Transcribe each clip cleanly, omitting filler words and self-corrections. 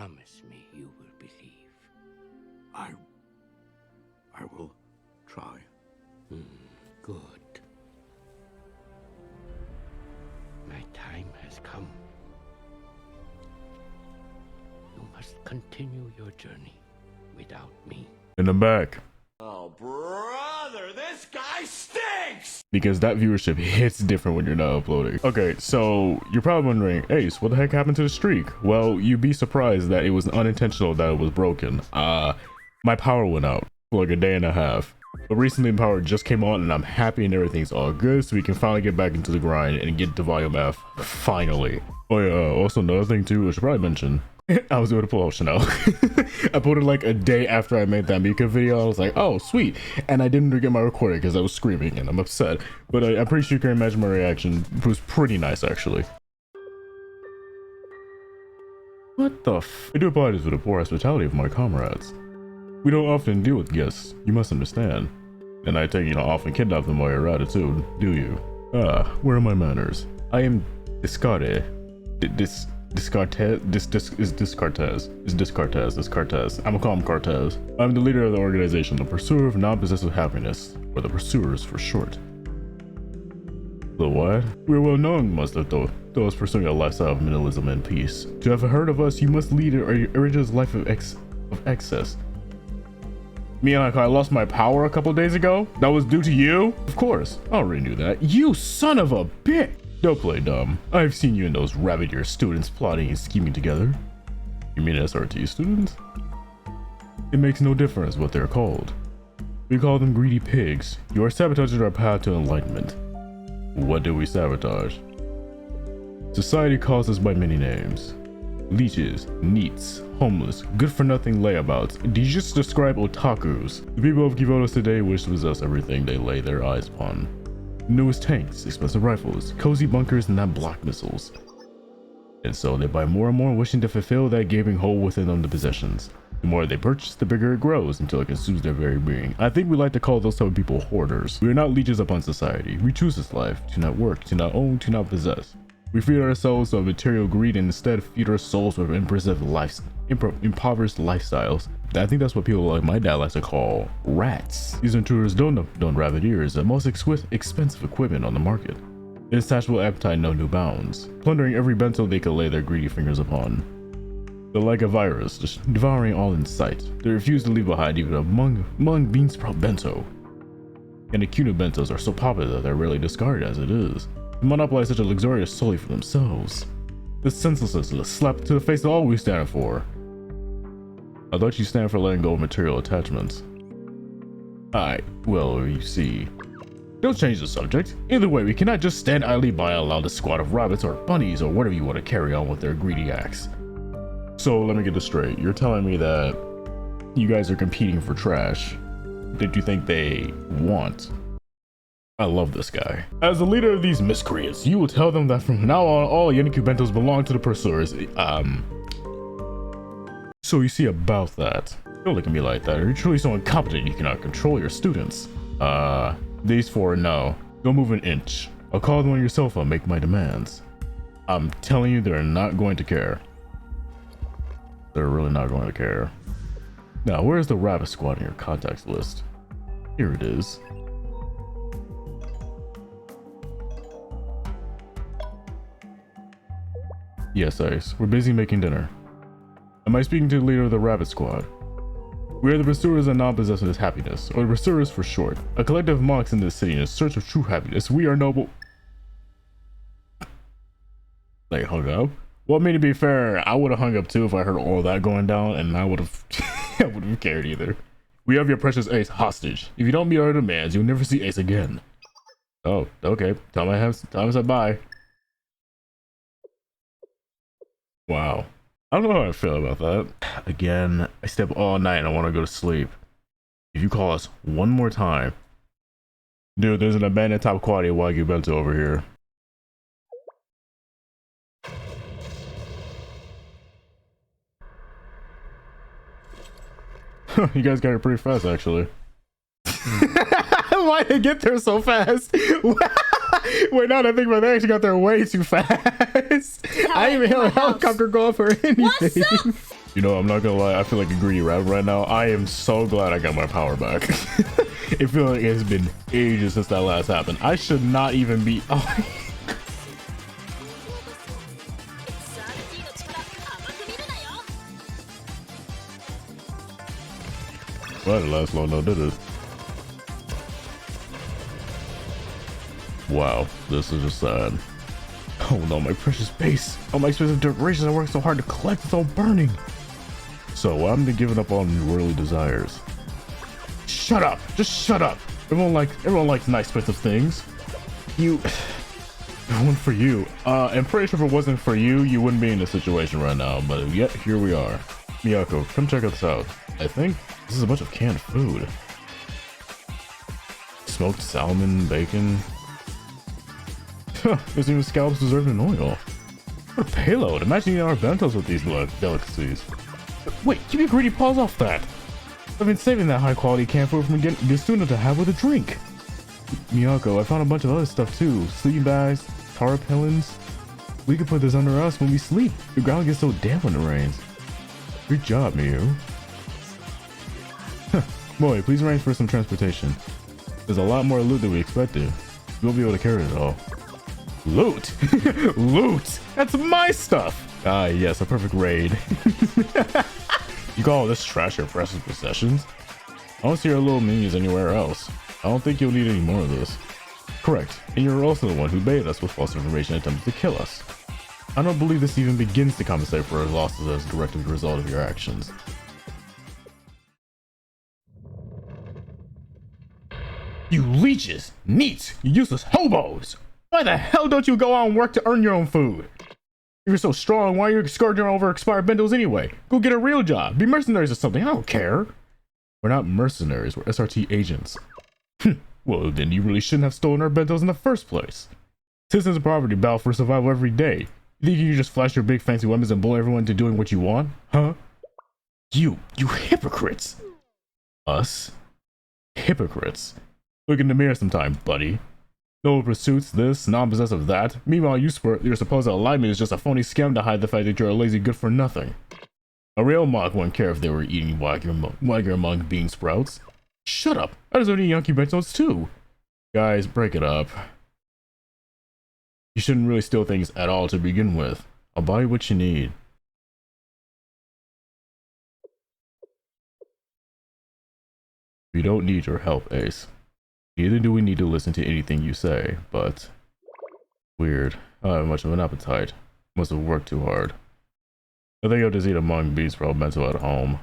Promise me you will believe. I will try. Good. My time has come. You must continue your journey without me. In the back. Oh, brother, this guy stinks! Because that viewership hits different when you're not uploading. Okay, so you're probably wondering, Ace, what the heck happened to the streak? Well, you'd be surprised that it was unintentional that it was broken. My power went out for like a day and a half. But recently power just came on and I'm happy and everything's all good, so we can finally get back into the grind and get to volume F. Finally. Oh yeah, also another thing too, I should probably mention. I was able to pull off Chanel. I put it like a day after I made that Mika video. I was like, oh, sweet. And I didn't get my recording because I was screaming and I'm upset. But I'm pretty sure you can imagine my reaction. It was pretty nice, actually. What the f? I do apologize for the poor hospitality of my comrades. We don't often deal with guests, you must understand. And I take, often kidnap them by your attitude, do you? Where are my manners? I am Descartes. Descartes. I'm gonna call him Cortez. I'm the leader of the organization, the Pursuer of Non-Possessive Happiness, or the Pursuers for short. The what? We're well known, most of those pursuing a lifestyle of minimalism and peace. To have heard of us, you must lead a religious life of excess. I lost my power a couple days ago? That was due to you? Of course, I already knew that. You son of a bitch! Don't play dumb. I've seen you and those rabbit-eared students plotting and scheming together. You mean SRT students? It makes no difference what they're called. We call them greedy pigs. You are sabotaging our path to enlightenment. What did we sabotage? Society calls us by many names. Leeches, neats, homeless, good-for-nothing layabouts. Did you just describe otakus? The people of Kivotos today wish to possess everything they lay their eyes upon. Newest tanks, expensive rifles, cozy bunkers, and not block missiles. And so they buy more and more, wishing to fulfill that gaping hole within them, the possessions. The more they purchase, the bigger it grows until it consumes their very being. I think we like to call those type of people hoarders. We are not leeches upon society. We choose this life, to not work, to not own, to not possess. We feed ourselves of material greed and instead feed our souls with impoverished lifestyles. I think that's what people like my dad likes to call rats. These intruders don't rabbit-ears, the most expensive equipment on the market. Insatiable appetite know no bounds, plundering every bento they could lay their greedy fingers upon. They're like a virus, just devouring all in sight. They refuse to leave behind even a mung bean sprout bento. And the Kuna bentos are so popular that they're rarely discarded as it is. To monopolize such a luxurious solely for themselves. This senselessness is a slap to the face of all we stand for. I thought you stand for letting go of material attachments. Well, you see. Don't change the subject. Either way, we cannot just stand idly by and allow the squad of rabbits or bunnies or whatever you want to carry on with their greedy acts. So let me get this straight. You're telling me that you guys are competing for trash that you think they want. I love this guy. As the leader of these miscreants, you will tell them that from now on, all Yeniku bentos belong to the pursuers. So you see about that. Don't look at me like that. Are you truly so incompetent you cannot control your students? These four, no. Don't move an inch. I'll call them on your cell phone, make my demands. I'm telling you, they're not going to care. They're really not going to care. Now, where's the rabbit squad in your contacts list? Here it is. Yes, Ace. We're busy making dinner. Am I speaking to the leader of the rabbit squad? We are the pursuers of non-possessive happiness, or the pursuers for short. A collective of monks in this city in search of true happiness. We are noble. They hung up? Well, I mean, to be fair, I would have hung up too if I heard all that going down, and I would have I wouldn't have cared either. We have your precious Ace hostage. If you don't meet our demands, you'll never see Ace again. Oh, okay. Tell him I said bye. Wow. I don't know how I feel about that. Again, I stay up all night and I want to go to sleep. If you call us one more time. Dude, there's an abandoned top quality Wagyu bento over here. You guys got it pretty fast, actually. Why did it get there so fast? Wait, now that I think about it, they actually got there way too fast. I didn't even hear a helicopter go off or anything. You know, I'm not gonna lie, I feel like a greedy rabbit right now. I am so glad I got my power back. It feels like it's been ages since that last happened. I should not even be. Oh. Well, it last long, no, did it? Wow, this is just sad. Oh no, my precious base. Oh, my expensive decorations I worked so hard to collect, it's all burning. So I'm giving up on your worldly desires. Shut up! Just shut up! Everyone likes nice expensive things. It wasn't for you. I'm pretty sure if it wasn't for you, you wouldn't be in this situation right now. But yet here we are. Miyako, come check this out. I think this is a bunch of canned food. Smoked salmon, bacon. There's even scallops preserved in oil. What a payload! Imagine eating our bentos with these delicacies. Wait, keep your greedy paws off that! I've been saving that high quality canned food from getting student to have with a drink. Miyako, I found a bunch of other stuff too. Sleeping bags, tarpaulins. We could put this under us when we sleep. The ground gets so damp when it rains. Good job, Miyu. Boy, please arrange for some transportation. There's a lot more loot than we expected. You won't be able to carry it all. Loot? Loot! That's my stuff! Ah, yes, a perfect raid. You call all this trash your precious possessions? I don't see your little minions anywhere else. I don't think you'll need any more of this. Correct, and you're also the one who baited us with false information and attempted to kill us. I don't believe this even begins to compensate for our losses as a direct result of your actions. You leeches! Neat! You useless hobos! Why the hell don't you go out and work to earn your own food? If you're so strong, why are you scourging over expired bentos anyway? Go get a real job. Be mercenaries or something. I don't care. We're not mercenaries. We're SRT agents. Well, then you really shouldn't have stolen our bentos in the first place. Citizens of poverty battle for survival every day. You think you can just flash your big fancy weapons and bully everyone into doing what you want? Huh? You hypocrites. Us? Hypocrites. Look in the mirror sometime, buddy. No pursuits, this, non-possessive that. Meanwhile, your supposed alignment is just a phony scam to hide the fact that you're a lazy good for nothing. A real monk wouldn't care if they were eating wagyu among bean sprouts. Shut up! I deserve any Yankee bentos too! Guys, break it up. You shouldn't really steal things at all to begin with. I'll buy you what you need. We don't need your help, Ace. Neither do we need to listen to anything you say, but... Weird. I don't have much of an appetite. Must have worked too hard. I think I'll just eat a mung bean sprout bento at home.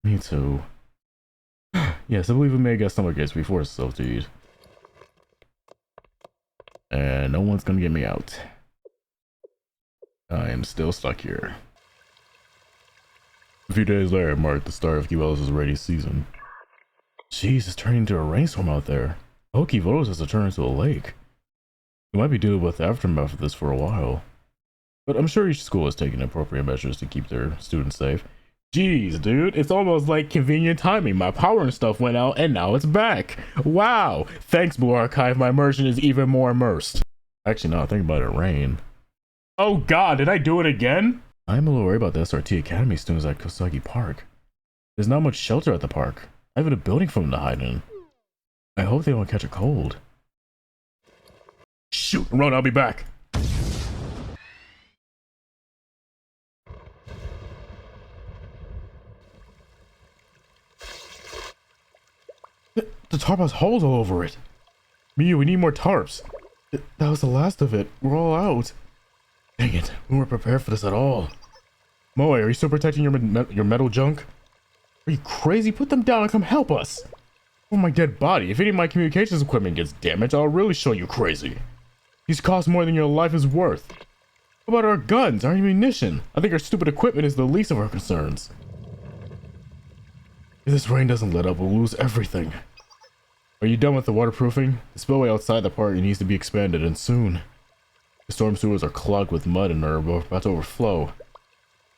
Me too. Yes, I believe we may get stomach aches before it's so to eat. And no one's gonna get me out. I am still stuck here. A few days later marked the start of Kiwell's rainy season. Jeez, it's turning into a rainstorm out there. I hope Kivotos has to turn into a lake. We might be dealing with the aftermath of this for a while. But I'm sure each school is taking appropriate measures to keep their students safe. Jeez, dude, it's almost like convenient timing. My power and stuff went out and now it's back. Wow, thanks Blue Archive, my immersion is even more immersed. Actually, no, think about it, rain. Oh god, did I do it again? I'm a little worried about the SRT Academy students at Kosagi Park. There's not much shelter at the park. I have a building for them to hide in. I hope they don't catch a cold. Shoot, run, I'll be back. The tarp has holes all over it. Miyu, we need more tarps. That was the last of it. We're all out. Dang it, we weren't prepared for this at all. Moe, are you still protecting your metal junk? Are you crazy? Put them down and come help us. Oh, my dead body. If any of my communications equipment gets damaged, I'll really show you crazy. These cost more than your life is worth. What about our guns, our ammunition? I think our stupid equipment is the least of our concerns. If this rain doesn't let up, we'll lose everything. Are you done with the waterproofing? The spillway outside the park needs to be expanded, and soon. The storm sewers are clogged with mud and are about to overflow.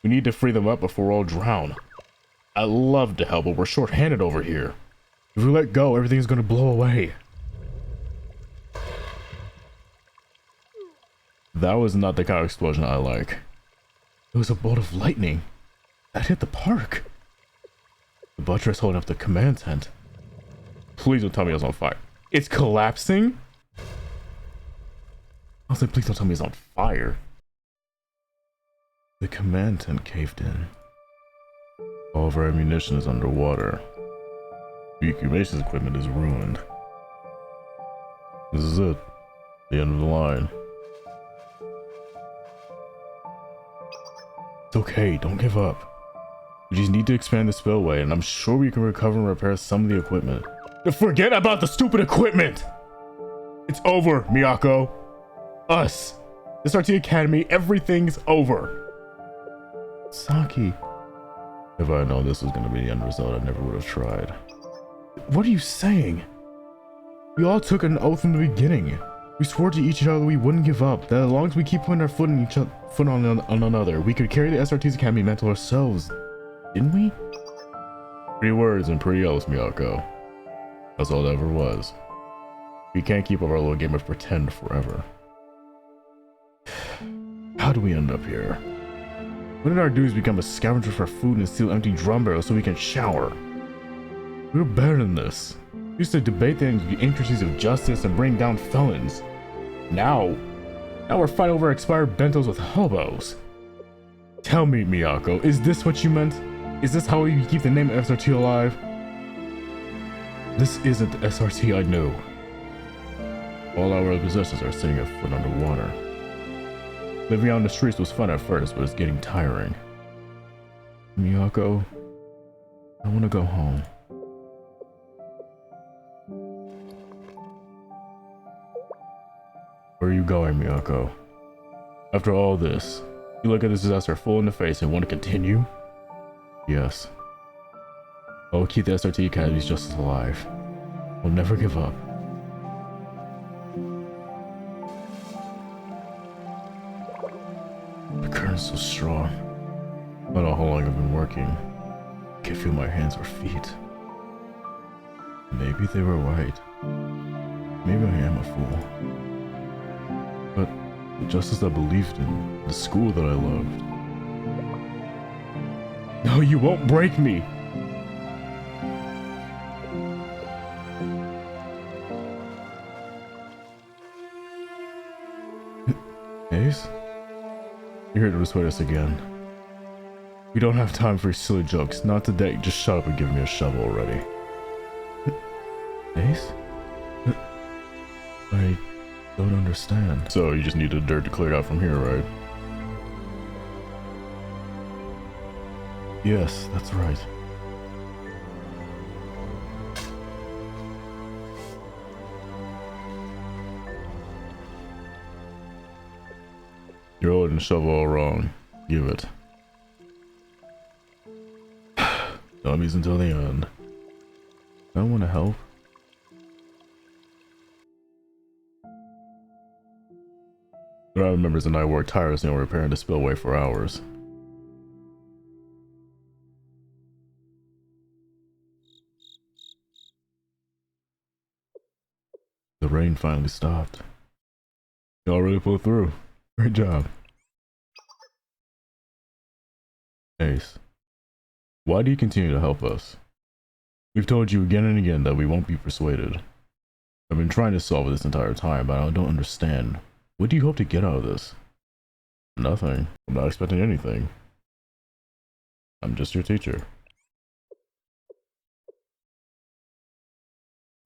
We need to free them up before we all drown. I'd love to help, but we're short-handed over here. If we let go, everything's gonna blow away. That was not the kind of explosion I like. It was a bolt of lightning that hit the park. The buttress holding up the command tent. Please don't tell me it's on fire. It's collapsing? I was like, please don't tell me it's on fire. The command tent caved in. All of our ammunition is underwater. The evacuation equipment is ruined. This is it. The end of the line. It's okay, don't give up. We just need to expand the spillway, and I'm sure we can recover and repair some of the equipment. Forget about the stupid equipment! It's over, Miyako. Us. The SRT Academy, everything's over. Saki. If I known this was going to be the end result, I never would have tried. What are you saying? We all took an oath in the beginning. We swore to each other we wouldn't give up, that as long as we keep putting our foot on another, we could carry the SRT's Academy mantle ourselves. Didn't we? Pretty words and pretty oaths, Miyako. That's all it ever was. We can't keep up our little game of pretend forever. How do we end up here? When did our dudes become a scavenger for food and steal empty drum barrels so we can shower? We're better than this. We used to debate the intricacies of justice and bring down felons. Now we're fighting over expired bentos with hobos. Tell me, Miyako, is this what you meant? Is this how you keep the name of SRT alive? This isn't the SRT I knew. All our possessions are sitting a foot underwater. Living out on the streets was fun at first, but it's getting tiring. Miyako, I want to go home. Where are you going, Miyako? After all this, you look at this disaster full in the face and want to continue? Yes. I will keep the SRT Academy's justice alive. We'll never give up. The current's so strong. I don't know how long I've been working. I can't feel my hands or feet. Maybe they were right. Maybe I am a fool. But the justice I believed in, the school that I loved. No, you won't break me! Ace? You're here to persuade us again. We don't have time for silly jokes. Not today. Just shut up and give me a shovel already. Ace? I don't understand. So you just need the dirt to clear it out from here, right? Yes, that's right. You're holding the shovel all wrong. Give it. Dummies until the end. I want to help. The crowd members and I worked tirelessly on repairing the spillway for hours. The rain finally stopped. Y'all really pulled through. Great job. Ace, why do you continue to help us? We've told you again and again that we won't be persuaded. I've been trying to solve it this entire time, but I don't understand. What do you hope to get out of this? Nothing. I'm not expecting anything. I'm just your teacher.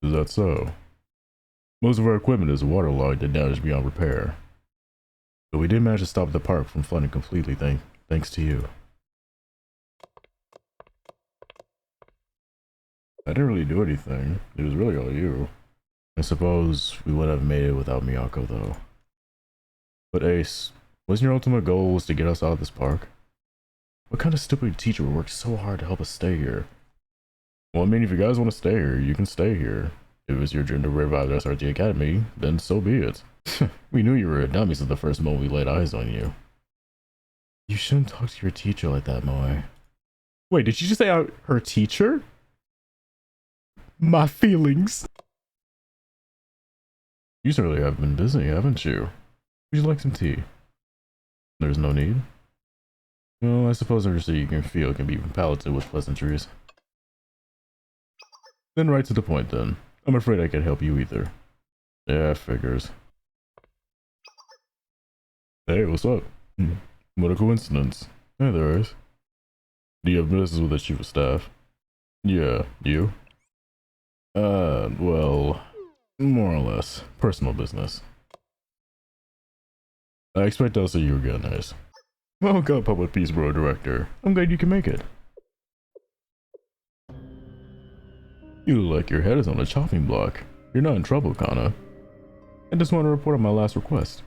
Is that so? Most of our equipment is waterlogged and damaged beyond repair. But we did manage to stop the park from flooding completely thanks to you. I didn't really do anything. It was really all you. I suppose we would have made it without Miyako though. But Ace, wasn't your ultimate goal was to get us out of this park? What kind of stupid teacher would work so hard to help us stay here? Well, I mean, if you guys want to stay here, you can stay here. If it's your dream to revive the SRT Academy, then so be it. We knew you were a dummy since the first moment we laid eyes on you. You shouldn't talk to your teacher like that, Moe. Wait, did you just say her teacher? My feelings. You certainly have been busy, haven't you? Would you like some tea? There's no need. Well, I suppose understood you can feel can be palliated with pleasantries. Then right to the point then. I'm afraid I can't help you either. Yeah, figures. Hey, what's up? What a coincidence. Hey there is. Do you have business with the chief of staff? Yeah, you? Well, more or less. Personal business. I expect I'll see you again, nice. Welcome, Public Peace Bureau Director. I'm glad you can make it. You look like your head is on a chopping block. You're not in trouble, Kanna. I just want to report on my last request.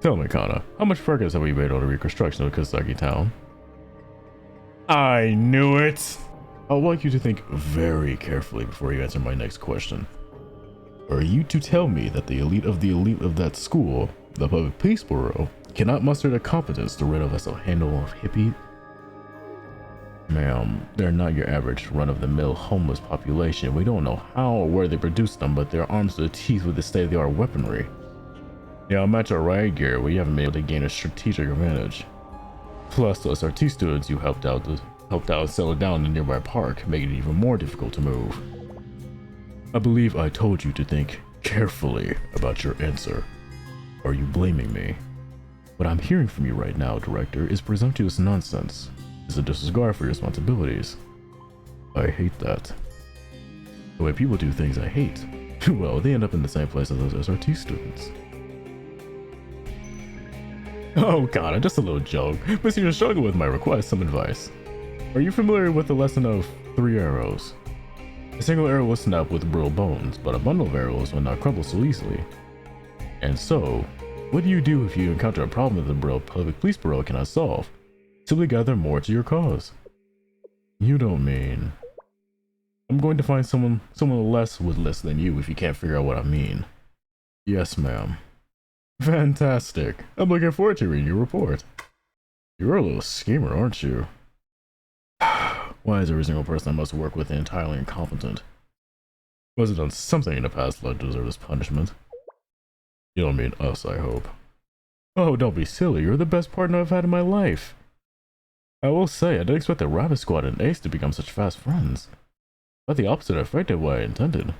Tell me, Kanna, how much progress have we made on the reconstruction of Kasagi Town? I knew it! I would like you to think very carefully before you answer my next question. Are you to tell me that the elite of that school, the Public Peace Bureau, cannot muster the competence to rid us a handle of hippie? Ma'am, they're not your average run-of-the-mill homeless population. We don't know how or where they produce them, but they're armed to the teeth with the state-of-the-art weaponry. Yeah, I'll match our riot gear, we haven't been able to gain a strategic advantage. Plus, the SRT students you helped out settle down in the nearby park, making it even more difficult to move. I believe I told you to think carefully about your answer. Are you blaming me? What I'm hearing from you right now, Director, is presumptuous nonsense. It's a disregard for your responsibilities. I hate that. The way people do things I hate, well, they end up in the same place as those SRT students. Oh god, just a little joke, but since you're struggling with my request, some advice. Are you familiar with the lesson of 3 arrows? A single arrow will snap with brittle bones, but a bundle of arrows will not crumble so easily. And so, what do you do if you encounter a problem that the Public Police Bureau cannot solve? Simply gather more to your cause. You don't mean... I'm going to find someone less witless than you if you can't figure out what I mean. Yes, ma'am. Fantastic. I'm looking forward to reading your report. You're a little schemer, aren't you? Why is every single person I must work with entirely incompetent? Must have done something in the past life to deserve this punishment. You don't mean us, I hope. Oh, don't be silly. You're the best partner I've had in my life. I will say, I didn't expect the Rabbit Squad and Ace to become such fast friends. But the opposite effect of what I intended.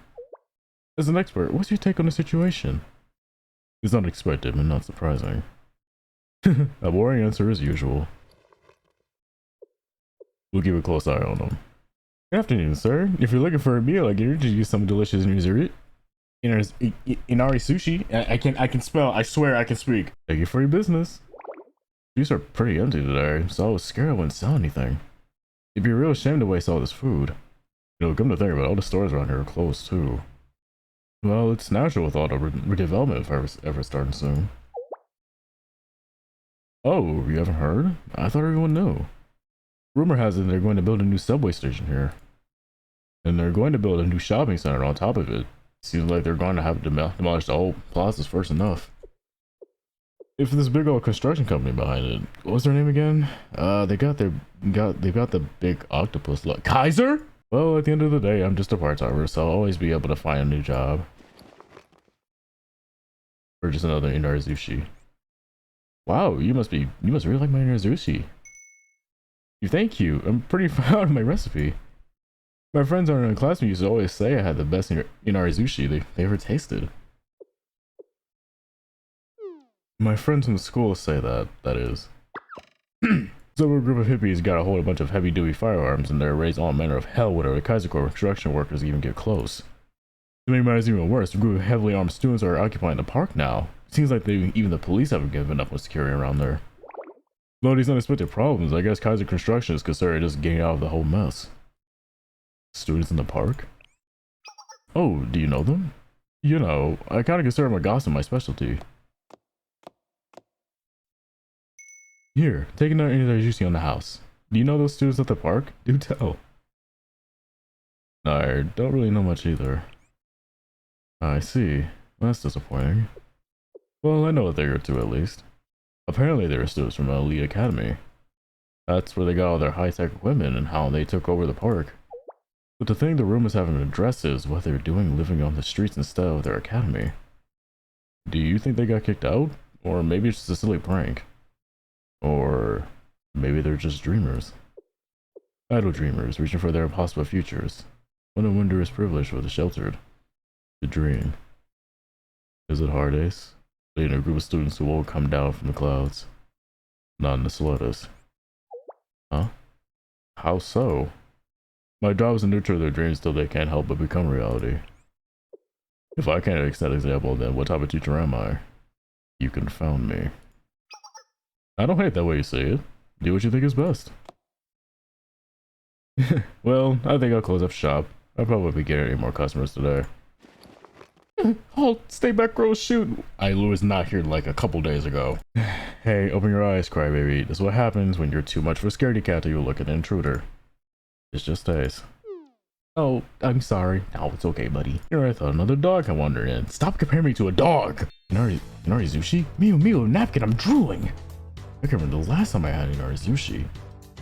As an expert, what's your take on the situation? It's unexpected, but not surprising. A boring answer as usual. We'll keep a close eye on them. Good afternoon, sir. If you're looking for a meal, I can introduce some delicious inari sushi. I can spell. I swear I can speak. Thank you for your business. These are pretty empty today, so I was scared I wouldn't sell anything. It'd be a real shame to waste all this food. You know, come to think of it, all the stores around here are closed too. Well, it's natural with all the redevelopment ever starting soon. Oh, you haven't heard? I thought everyone knew. Rumor has it they're going to build a new subway station here. And they're going to build a new shopping center on top of it. Seems like they're going to have to demolish the old plazas first enough. If this big old construction company behind it, what was their name again? They've got the big octopus look. Kaiser? Well, at the end of the day, I'm just a part-timer, so I'll always be able to find a new job. Or just another inari sushi. Wow, you must really like my inari sushi. Thank you. I'm pretty proud of my recipe. My friends in class used to always say I had the best inari sushi they ever tasted. My friends from school say that is. So a group of hippies got a hold of a bunch of heavy-duty firearms and they're raised all manner of hell whenever the Kaiser Corps construction workers even get close. To make matters even worse, a group of heavily armed students are occupying the park now. It seems like even the police haven't given up on security around there. With all these unexpected problems, I guess Kaiser Construction is considered just getting out of the whole mess. Students in the park? Oh, do you know them? You know, I kinda consider my gossip my specialty. Here, take another inari sushi on the house. Do you know those students at the park? Do tell. No, I don't really know much either. I see. Well, that's disappointing. Well, I know a thing or two at least. Apparently they were students from an elite academy. That's where they got all their high-tech equipment and how they took over the park. But the thing the rumors haven't addressed is what they're doing living on the streets instead of their academy. Do you think they got kicked out? Or maybe it's just a silly prank? Or maybe they're just dreamers. Idle dreamers, reaching for their impossible futures. What a wondrous privilege for the sheltered. To dream. Is it hard, Ace? Leading a group of students who won't come down from the clouds. Not in the slightest. Huh? How so? My job is to nurture their dreams till they can't help but become reality. If I can't accept that example, then what type of teacher am I? You confound me. I don't hate that way you say it. Do what you think is best. Well, I think I'll close up shop. I'll probably be getting any more customers today. Halt! Stay back, girl, shoot! I was not here like a couple days ago. Hey, open your eyes, crybaby. This is what happens when you're too much for a scaredy cat till you look at an intruder. It's just Ace. Oh, I'm sorry. No, it's okay, buddy. Here I thought another dog had wandered in. Stop comparing me to a dog! Inari Zushi? Mew, napkin, I'm drooling! I can remember the last time I had Inari Zushi.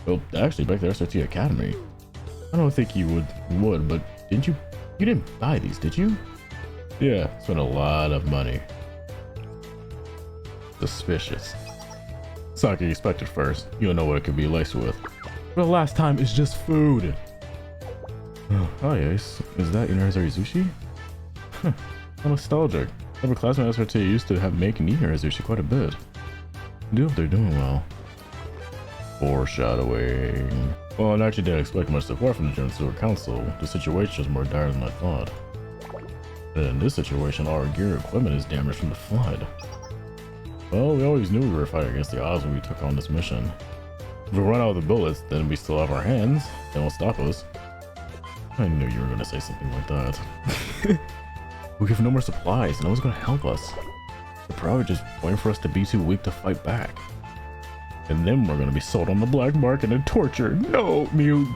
Well, actually, back at SRT Academy. I don't think you would, but didn't you? You didn't buy these, did you? Yeah, spent a lot of money. Suspicious. Sake expected first. You don't know what it could be laced with. For the last time, it's just food. Oh, hi Ace. Is that Inari Zushi? Huh, how nostalgic. Upperclassmen SRT used to have make and eat Inari Zushi quite a bit. I do hope they're doing well. Foreshadowing. Well, I actually didn't expect much support from the General Steward Council. The situation is more dire than I thought. And in this situation, all our gear and equipment is damaged from the flood. Well, we always knew we were fighting against the odds when we took on this mission. If we run out of the bullets, then we still have our hands. They won't stop us. I knew you were going to say something like that. We have no more supplies, no one's going to help us. They're probably just waiting for us to be too weak to fight back. And then we're going to be sold on the black market and tortured. No, Mew.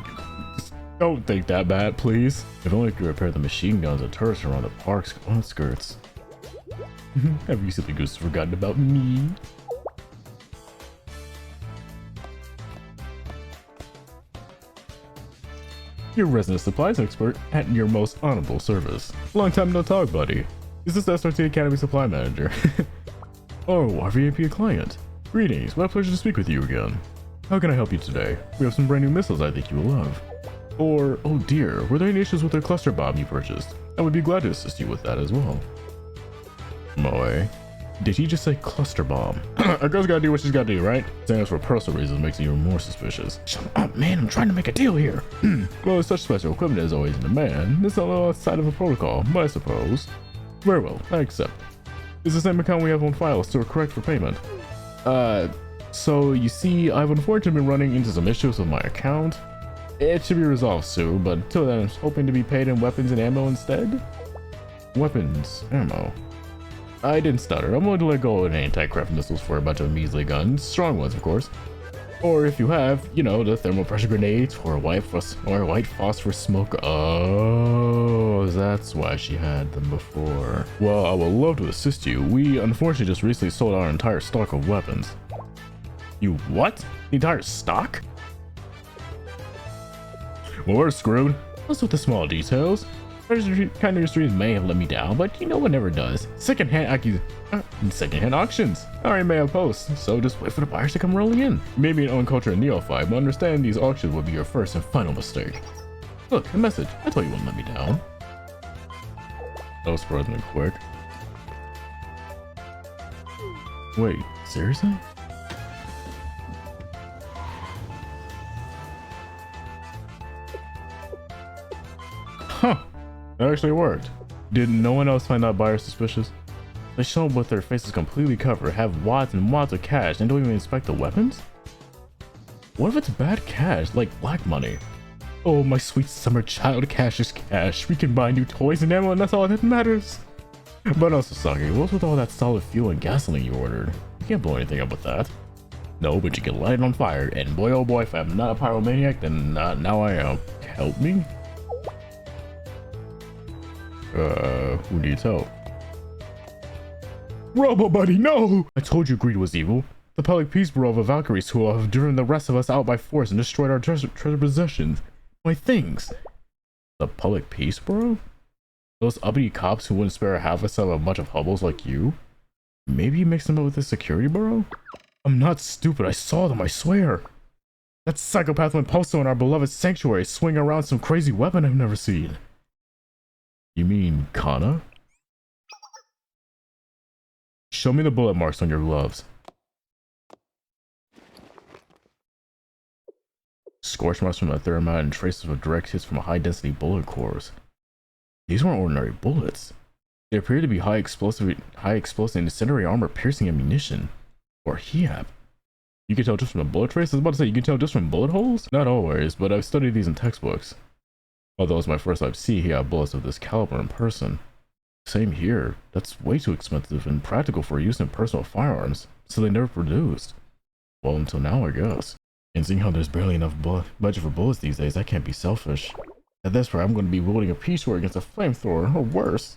Don't think that bad, please. If only we could repair the machine guns and turrets around the park's outskirts. Have you silly goose forgotten about me? Your resident supplies expert at your most honorable service. Long time no talk, buddy. Is this SRT Academy supply manager? Oh, our VIP client. Greetings, what a pleasure to speak with you again. How can I help you today? We have some brand new missiles I think you will love. Or, oh dear, were there any issues with the cluster bomb you purchased? I would be glad to assist you with that as well. Moe, did he just say cluster bomb? A girl's gotta do what she's gotta do, right? Saying this for personal reasons makes you even more suspicious. Shut up, man, I'm trying to make a deal here. Well, such special equipment is always in demand. This is a little outside of a protocol, but I suppose. Very well, I accept. Is the same account we have on file still correct for payment? So you see, I've unfortunately been running into some issues with my account. It should be resolved soon, but until then, I'm hoping to be paid in weapons and ammo instead. Weapons, ammo. I didn't stutter. I'm willing to let go of anti-craft missiles for a bunch of measly guns, strong ones, of course. Or if you have, you know, the thermal pressure grenades or white phosphorus smoke. Oh, that's why she had them before. Well, I would love to assist you. We unfortunately just recently sold our entire stock of weapons. You what? The entire stock? Well, we're screwed. What's with the small details? Kind industries may have let me down, but you know what never does. Secondhand auctions. I already made a post, so just wait for the buyers to come rolling in. Maybe an uncultured neophyte, but understand these auctions will be your first and final mistake. Look, a message. I told you wouldn't let me down. That was surprisingly quick. Wait, seriously? Huh. That actually worked. Did no one else find that buyer suspicious? They show up with their faces completely covered, have wads and wads of cash, and don't even inspect the weapons? What if it's bad cash, like black money? Oh, my sweet summer child, cash is cash. We can buy new toys and ammo, and that's all that matters. But also, Saki, what's with all that solid fuel and gasoline you ordered? You can't blow anything up with that. No, but you can light it on fire, and boy oh boy, if I'm not a pyromaniac, then now I am. Help me? Who needs help? Robo buddy, no! I told you greed was evil. The public peace bureau of the Valkyries who have driven the rest of us out by force and destroyed our treasure possessions. My things. The public peace bureau? Those uppity cops who wouldn't spare a half a cent of a bunch of hobos like you? Maybe you mixed them up with the security bureau? I'm not stupid. I saw them, I swear. That psychopath went postal in our beloved sanctuary, swinging around some crazy weapon I've never seen. You mean Kanna? Show me the bullet marks on your gloves. Scorch marks from a thermite and traces of direct hits from a high-density bullet cores. These weren't ordinary bullets. They appear to be high explosive incendiary armor piercing ammunition. Or HEAP. You can tell just from the bullet trace? I was about to say, you can tell just from bullet holes? Not always, but I've studied these in textbooks. Although it's my first time seeing HEAP bullets of this caliber in person. Same here. That's way too expensive and practical for use in personal firearms, so they never produced. Well, until now, I guess. And seeing how there's barely enough budget for bullets these days, I can't be selfish. At this rate, I'm going to be wielding a peace sword against a flamethrower, or worse.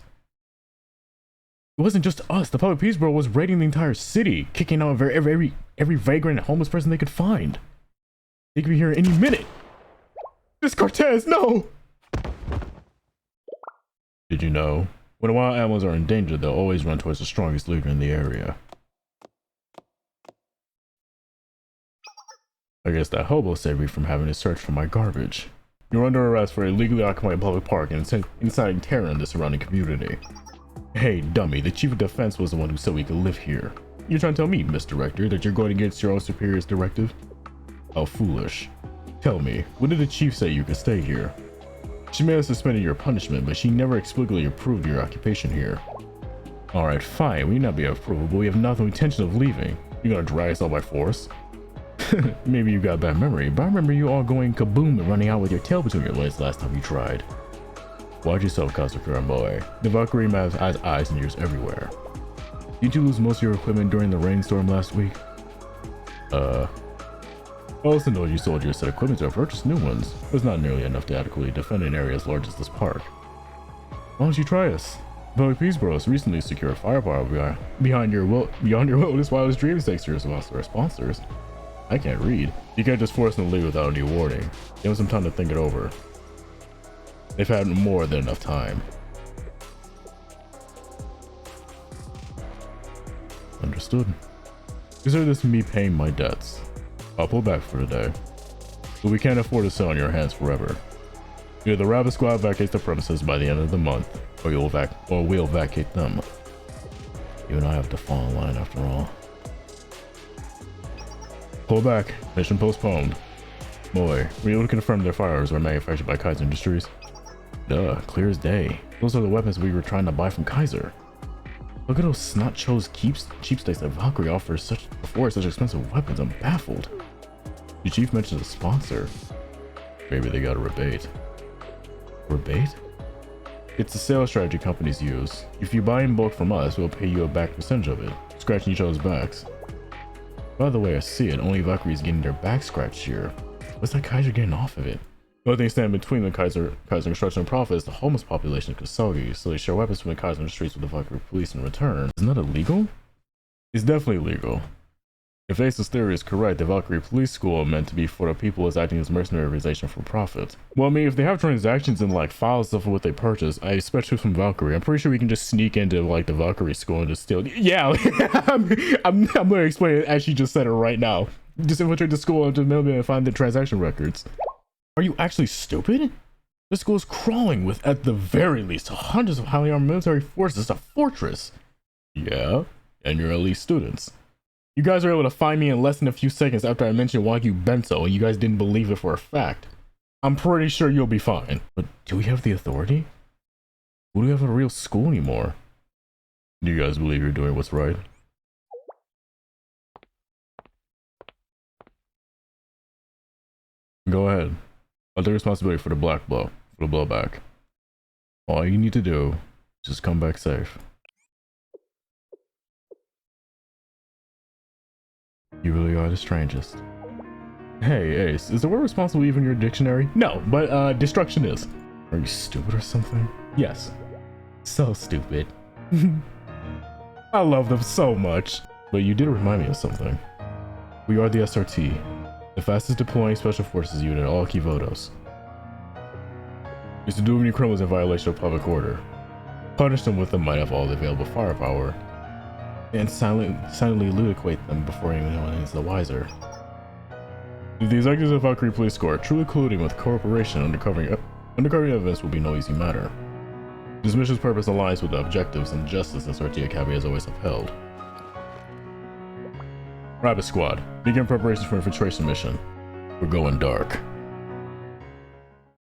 It wasn't just us. The Public Peace Bureau was raiding the entire city, kicking out every vagrant and homeless person they could find. They could be here any minute. This Cortez, no! Did you know? When wild animals are in danger, they'll always run towards the strongest leader in the area. I guess that hobo saved me from having to search for my garbage. You're under arrest for illegally occupying a public park and inciting terror in the surrounding community. Hey, dummy, the chief of defense was the one who said we could live here. You're trying to tell me, Mr. Director, that you're going against your own superior's directive? How foolish. Tell me, when did the chief say you could stay here? She may have suspended your punishment, but she never explicitly approved your occupation here. Alright, fine, we may not be approved, but we have no intention of leaving. You're gonna drag us all by force? Maybe you got a bad memory, but I remember you all going kaboom and running out with your tail between your legs last time you tried. Watch yourself, Kazakura boy. The Valkyrie map has eyes and ears everywhere. Didn't you lose most of your equipment during the rainstorm last week? I also know you sold your set of equipment to purchase new ones, but it's not nearly enough to adequately defend an area as large as this park. Why don't you try us? Public Peace Bureau has recently secured firepower beyond your wildest dreams thanks to your sponsors. I can't read. You can't just force them to leave without any warning. Give them some time to think it over. They've had more than enough time. Understood. Consider this me paying my debts. I'll pull back for today. But we can't afford to sit on your hands forever. Either the Rabbit Squad vacates the premises by the end of the month, or we'll vacate them. You and I have to fall in line after all. Pull back. Mission postponed. Boy, were you able to confirm their firearms were manufactured by Kaiser Industries? Duh, clear as day. Those are the weapons we were trying to buy from Kaiser. Look at those snot-nosed cheapskates that Valkyrie offers such expensive weapons. I'm baffled. The chief mentioned a sponsor. Maybe they got a rebate. Rebate? It's a sales strategy companies use. If you buy in bulk from us, we'll pay you a back percentage of it, scratching each other's backs. By the way, I see it. Only Valkyrie's getting their back scratched here. What's that Kaiser getting off of it? The only thing standing between the Kaiser construction and profit is the homeless population of Kasagi, so they share weapons from the Kaiser in the streets with the Valkyrie police in return. Isn't that illegal? It's definitely legal. If Ace's theory is correct, the Valkyrie police school are meant to be for the people as acting as mercenary organization for profit. Well, I mean, if they have transactions and like files stuff for what they purchase, I expect it from Valkyrie. I'm pretty sure we can just sneak into like the Valkyrie school and just steal. Yeah, I'm gonna explain it as she just said it right now. Just infiltrate the school and find the transaction records. Are you actually stupid? The school is crawling with, at the very least, hundreds of highly armed military forces. It's a fortress. Yeah, and you're elite students. You guys were able to find me in less than a few seconds after I mentioned Wagyu Bento, and you guys didn't believe it for a fact. I'm pretty sure you'll be fine. But do we have the authority? Do we have a real school anymore? Do you guys believe you're doing what's right? Go ahead. I'll take responsibility for the blowback. All you need to do is just come back safe. You really are the strangest. Hey, Ace, is the word responsible even in your dictionary? No, but destruction is. Are you stupid or something? Yes. So stupid. I love them so much. But you did remind me of something. We are the SRT, the fastest deploying special forces unit in all Kivodos. Is to do any criminals in violation of public order. Punish them with the might of all the available firepower. and silently elucidate them before anyone is the wiser. The executives of Valkyrie Police Corps truly colluding with corporation uncovering evidence will be no easy matter. This mission's purpose aligns with the objectives and justice that Sortie Academy has always upheld. Rabbit Squad, begin preparations for infiltration mission. We're going dark.